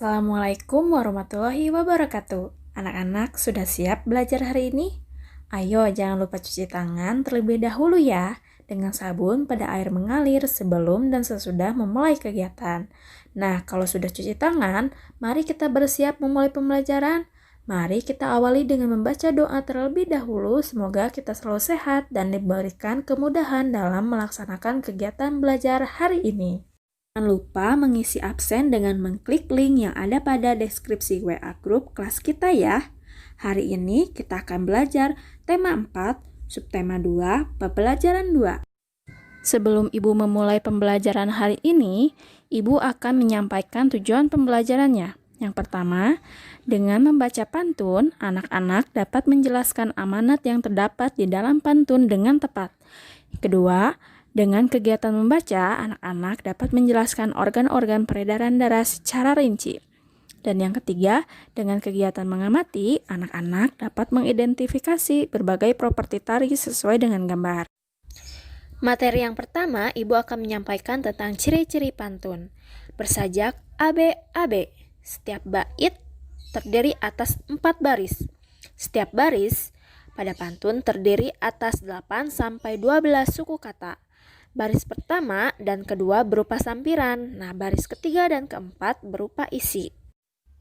Assalamualaikum warahmatullahi wabarakatuh. Anak-anak sudah siap belajar hari ini? Ayo jangan lupa cuci tangan terlebih dahulu ya, dengan sabun pada air mengalir sebelum dan sesudah memulai kegiatan. Nah, kalau sudah cuci tangan, mari kita bersiap memulai pembelajaran. Mari kita awali dengan membaca doa terlebih dahulu, semoga kita selalu sehat dan diberikan kemudahan dalam melaksanakan kegiatan belajar hari ini. Jangan lupa mengisi absen dengan mengklik link yang ada pada deskripsi WA grup kelas kita ya. Hari ini kita akan belajar tema 4, subtema 2, pembelajaran 2. Sebelum Ibu memulai pembelajaran hari ini, Ibu akan menyampaikan tujuan pembelajarannya. Yang pertama, dengan membaca pantun, anak-anak dapat menjelaskan amanat yang terdapat di dalam pantun dengan tepat. Kedua, dengan kegiatan membaca, anak-anak dapat menjelaskan organ-organ peredaran darah secara rinci. Dan yang ketiga, dengan kegiatan mengamati, anak-anak dapat mengidentifikasi berbagai properti tari sesuai dengan gambar. Materi yang pertama, Ibu akan menyampaikan tentang ciri-ciri pantun. Bersajak ABAB. Setiap bait terdiri atas 4 baris. Setiap baris pada pantun terdiri atas 8-12 suku kata. Baris pertama dan kedua berupa sampiran. Nah, baris ketiga dan keempat berupa isi.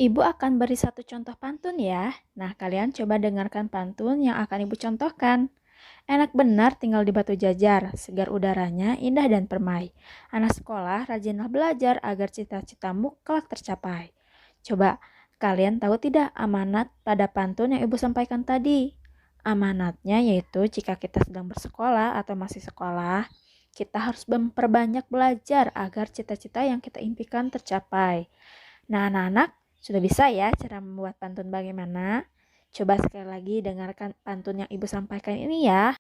Ibu akan beri satu contoh pantun ya. Nah, kalian coba dengarkan pantun yang akan Ibu contohkan. Enak benar tinggal di Batu Jajar, segar udaranya indah dan permai. Anak sekolah rajinlah belajar agar cita-citamu kelak tercapai. Coba, kalian tahu tidak amanat pada pantun yang Ibu sampaikan tadi? Amanatnya yaitu jika kita sedang bersekolah atau masih sekolah, kita harus memperbanyak belajar agar cita-cita yang kita impikan tercapai. Nah, anak-anak, sudah bisa ya cara membuat pantun bagaimana? Coba sekali lagi dengarkan pantun yang Ibu sampaikan ini ya.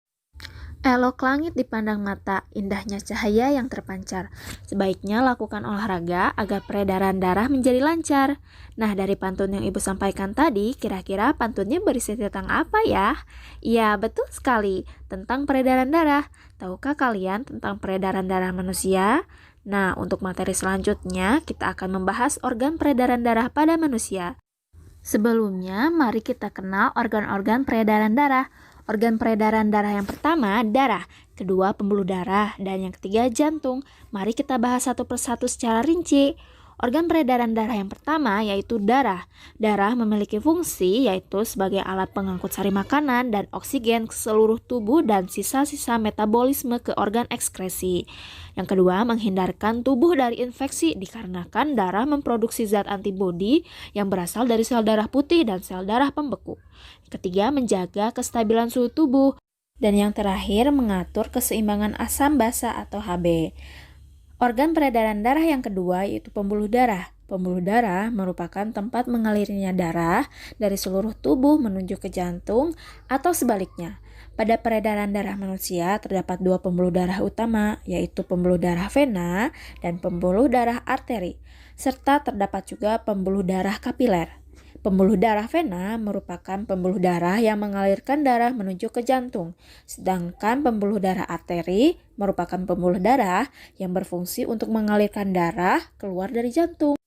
Elok langit dipandang mata, indahnya cahaya yang terpancar. Sebaiknya lakukan olahraga agar peredaran darah menjadi lancar. Nah, dari pantun yang Ibu sampaikan tadi, kira-kira pantunnya berisi tentang apa ya? Iya, betul sekali, tentang peredaran darah. Tahukah kalian tentang peredaran darah manusia? Nah, untuk materi selanjutnya, kita akan membahas organ peredaran darah pada manusia. Sebelumnya, mari kita kenal organ-organ peredaran darah. Organ peredaran darah yang pertama, darah. Kedua, pembuluh darah. Dan yang ketiga, jantung. Mari kita bahas satu persatu secara rinci. Organ peredaran darah yang pertama yaitu darah. Darah memiliki fungsi yaitu sebagai alat pengangkut sari makanan dan oksigen ke seluruh tubuh dan sisa-sisa metabolisme ke organ ekskresi. Yang kedua, menghindarkan tubuh dari infeksi dikarenakan darah memproduksi zat antibodi yang berasal dari sel darah putih dan sel darah pembeku. Ketiga, menjaga kestabilan suhu tubuh. Dan yang terakhir, mengatur keseimbangan asam basa atau Hb. Organ peredaran darah yang kedua yaitu pembuluh darah. Pembuluh darah merupakan tempat mengalirnya darah dari seluruh tubuh menuju ke jantung atau sebaliknya. Pada peredaran darah manusia terdapat 2 pembuluh darah utama, yaitu pembuluh darah vena dan pembuluh darah arteri, serta terdapat juga pembuluh darah kapiler. Pembuluh darah vena merupakan pembuluh darah yang mengalirkan darah menuju ke jantung, sedangkan pembuluh darah arteri merupakan pembuluh darah yang berfungsi untuk mengalirkan darah keluar dari jantung.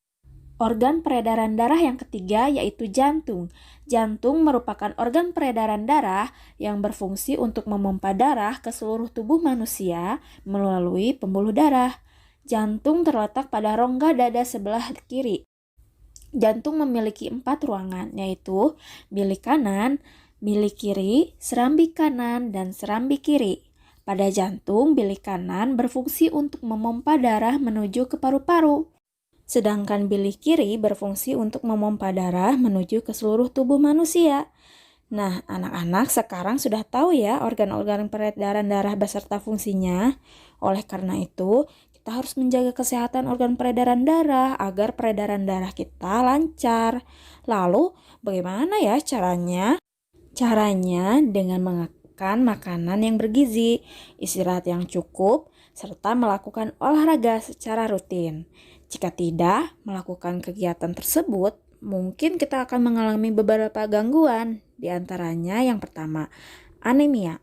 Organ peredaran darah yang ketiga yaitu jantung. Jantung merupakan organ peredaran darah yang berfungsi untuk memompa darah ke seluruh tubuh manusia melalui pembuluh darah. Jantung terletak pada rongga dada sebelah kiri. Jantung memiliki 4 ruangan, yaitu bilik kanan, bilik kiri, serambi kanan, dan serambi kiri. Pada jantung, bilik kanan berfungsi untuk memompa darah menuju ke paru-paru. Sedangkan bilik kiri berfungsi untuk memompa darah menuju ke seluruh tubuh manusia. Nah, anak-anak sekarang sudah tahu ya organ-organ peredaran darah beserta fungsinya. Oleh karena itu, kita harus menjaga kesehatan organ peredaran darah agar peredaran darah kita lancar. Lalu, bagaimana ya caranya? Caranya dengan makan makanan yang bergizi, istirahat yang cukup, serta melakukan olahraga secara rutin. Jika tidak melakukan kegiatan tersebut, mungkin kita akan mengalami beberapa gangguan. Di antaranya yang pertama, anemia.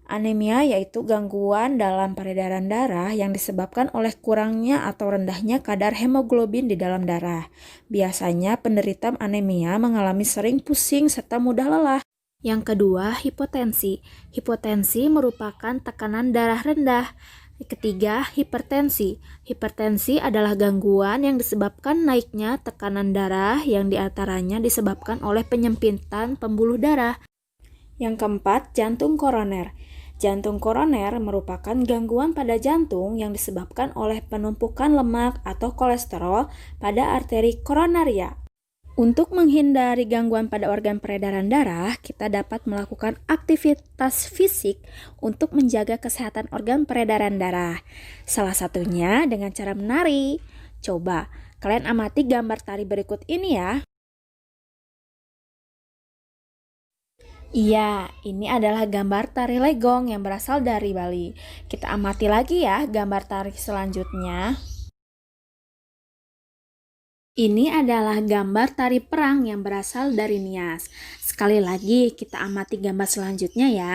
Anemia yaitu gangguan dalam peredaran darah yang disebabkan oleh kurangnya atau rendahnya kadar hemoglobin di dalam darah. Biasanya penderita anemia mengalami sering pusing serta mudah lelah. Yang kedua, hipotensi. Hipotensi merupakan tekanan darah rendah. Ketiga, hipertensi. Hipertensi adalah gangguan yang disebabkan naiknya tekanan darah yang diantaranya disebabkan oleh penyempitan pembuluh darah. Yang keempat, jantung koroner. Jantung koroner merupakan gangguan pada jantung yang disebabkan oleh penumpukan lemak atau kolesterol pada arteri koronaria. Untuk menghindari gangguan pada organ peredaran darah, kita dapat melakukan aktivitas fisik untuk menjaga kesehatan organ peredaran darah. Salah satunya dengan cara menari. Coba kalian amati gambar tari berikut ini ya. Iya, ini adalah gambar tari legong yang berasal dari Bali. Kita amati lagi ya gambar tari selanjutnya. Ini adalah gambar tari perang yang berasal dari Nias. Sekali lagi kita amati gambar selanjutnya ya.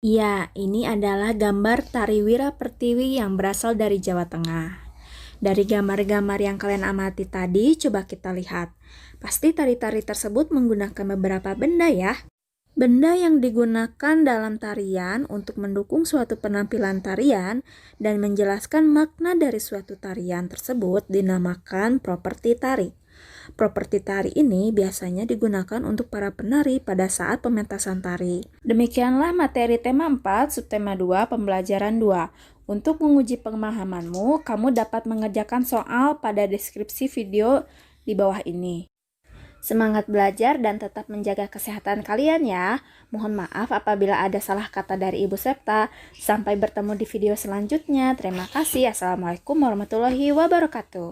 Iya, ini adalah gambar tari Wira Pertiwi yang berasal dari Jawa Tengah. Dari gambar-gambar yang kalian amati tadi, coba kita lihat. Pasti tari-tari tersebut menggunakan beberapa benda ya. Benda yang digunakan dalam tarian untuk mendukung suatu penampilan tarian dan menjelaskan makna dari suatu tarian tersebut dinamakan properti tari. Properti tari ini biasanya digunakan untuk para penari pada saat pementasan tari. Demikianlah materi tema 4, subtema 2, pembelajaran 2. Untuk menguji pemahamanmu, kamu dapat mengerjakan soal pada deskripsi video di bawah ini. Semangat belajar dan tetap menjaga kesehatan kalian ya. Mohon maaf apabila ada salah kata dari Ibu Septa. Sampai bertemu di video selanjutnya. Terima kasih. Assalamualaikum warahmatullahi wabarakatuh.